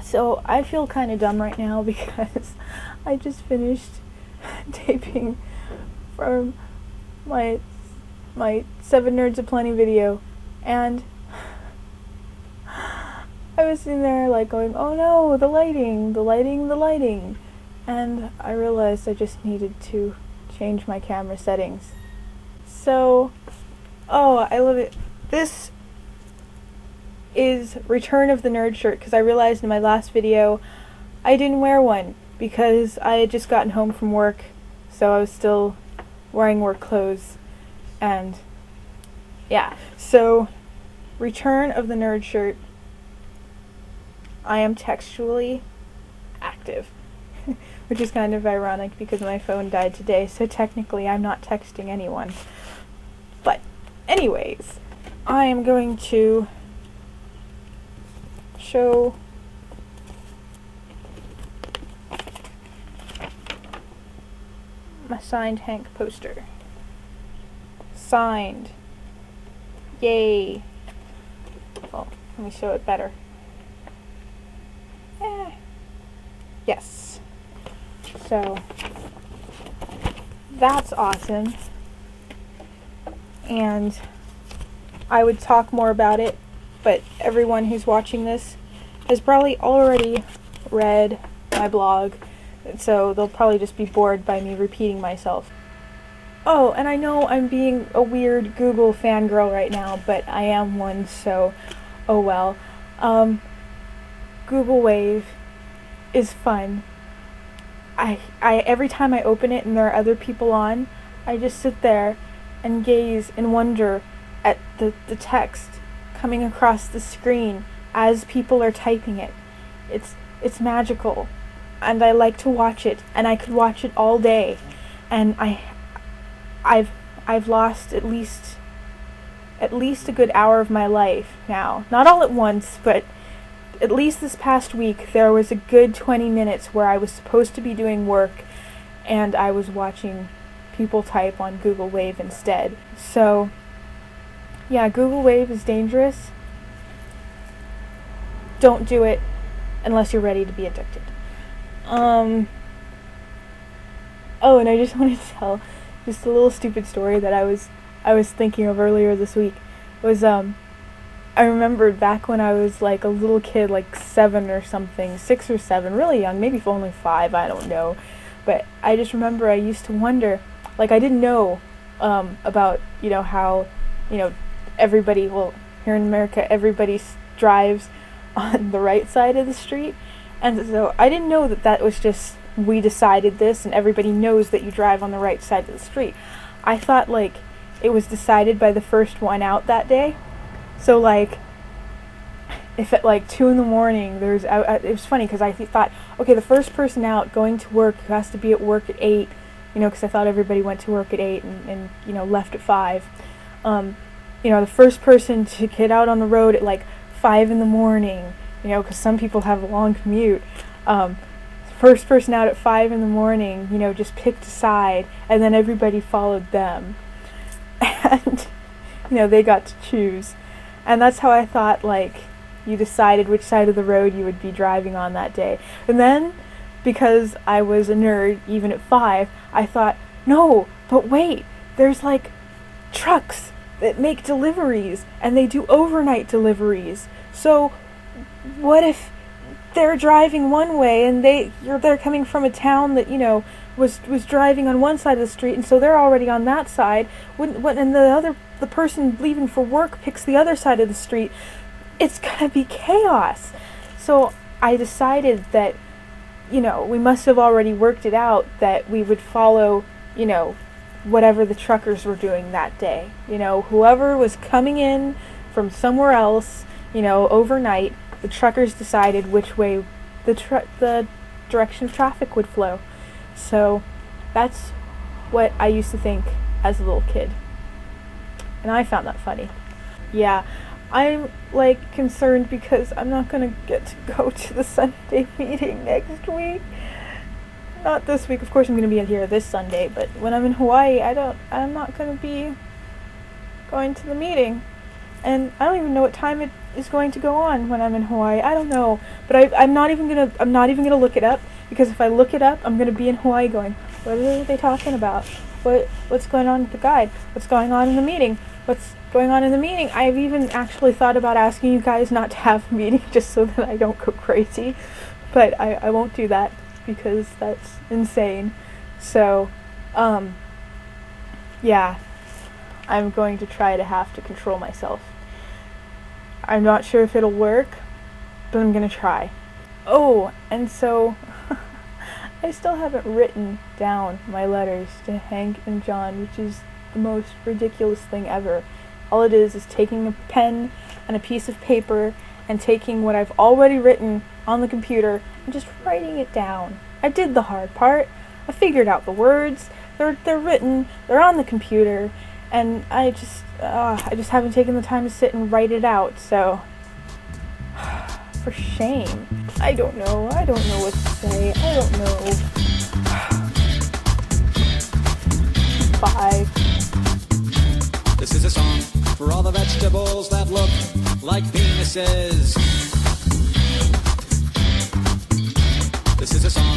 So I feel kind of dumb right now because I just finished taping from my 7 Nerds Aplenty video, and I was in there like going, oh no, the lighting, and I realized I just needed to change my camera settings. So, oh, I love it. This is Return of the Nerd shirt, because I realized in my last video I didn't wear one because I had just gotten home from work, so I was still wearing work clothes, and yeah, so Return of the Nerd shirt. I am textually active, which is kind of ironic because my phone died today, so technically I'm not texting anyone. But anyways, I am going to show my signed Hank poster. Signed. Yay. Well, let me show it better. Yes. So, that's awesome. And I would talk more about it, but everyone who's watching this has probably already read my blog, so they'll probably just be bored by me repeating myself. Oh, and I know I'm being a weird Google fangirl right now, but I am one, so oh well. Google Wave is fun. I every time I open it and there are other people on, I just sit there and gaze and wonder at the text coming across the screen as people are typing it. It's magical, and I like to watch it, and I could watch it all day, and I've lost at least a good hour of my life now. Not all at once, but at least this past week there was a good 20 minutes where I was supposed to be doing work and I was watching people type on Google Wave instead. So yeah, Google Wave is dangerous. Don't do it unless you're ready to be addicted. Oh, and I just wanted to tell just a little stupid story that I was thinking of earlier this week. Was I remembered back when I was like a little kid, like 7 or something, 6 or 7, really young, maybe only 5, I don't know. But I just remember I used to wonder, like I didn't know about, how, everybody, well, here in America, everybody drives on the right side of the street. And so I didn't know that was just, we decided this and everybody knows that you drive on the right side of the street. I thought like it was decided by the first one out that day. So like, if at like 2 in the morning it was funny because I thought, okay, the first person out going to work who has to be at work at 8, because I thought everybody went to work at 8 and left at 5. The first person to get out on the road at like 5 in the morning, because some people have a long commute. First person out at 5 in the morning, just picked a side, and then everybody followed them. And, they got to choose. And that's how I thought, like, you decided which side of the road you would be driving on that day. And then, because I was a nerd, even at 5, I thought, no, but wait, there's, like, trucks that make deliveries, and they do overnight deliveries. So, what if they're driving one way, and they're coming from a town that, was driving on one side of the street, and so they're already on that side, and the person leaving for work picks the other side of the street. It's gonna be chaos. So I decided that, we must have already worked it out that we would follow, whatever the truckers were doing that day. Whoever was coming in from somewhere else, overnight, the truckers decided which way the direction of traffic would flow. So that's what I used to think as a little kid. And I found that funny. Yeah, I'm like concerned because I'm not gonna get to go to the Sunday meeting next week. Not this week, of course I'm gonna be here this Sunday, but when I'm in Hawaii, I'm not gonna be going to the meeting. And I don't even know what time is going to go on when I'm in Hawaii. I don't know, but I'm not even gonna look it up, because if I look it up, I'm gonna be in Hawaii going, what are they talking about? What's going on with the guide? What's going on in the meeting? What's going on in the meeting? I've even actually thought about asking you guys not to have a meeting just so that I don't go crazy, but I won't do that because that's insane. So, yeah, I'm going to try to have to control myself. I'm not sure if it'll work, but I'm gonna try. Oh, and so I still haven't written down my letters to Hank and John, which is the most ridiculous thing ever. All it is taking a pen and a piece of paper and taking what I've already written on the computer and just writing it down. I did the hard part. I figured out the words. They're written. They're on the computer, and I just haven't taken the time to sit and write it out. So, for shame. I don't know what to say. I don't know. Bye. This is a song for all the vegetables that look like penises. This is a song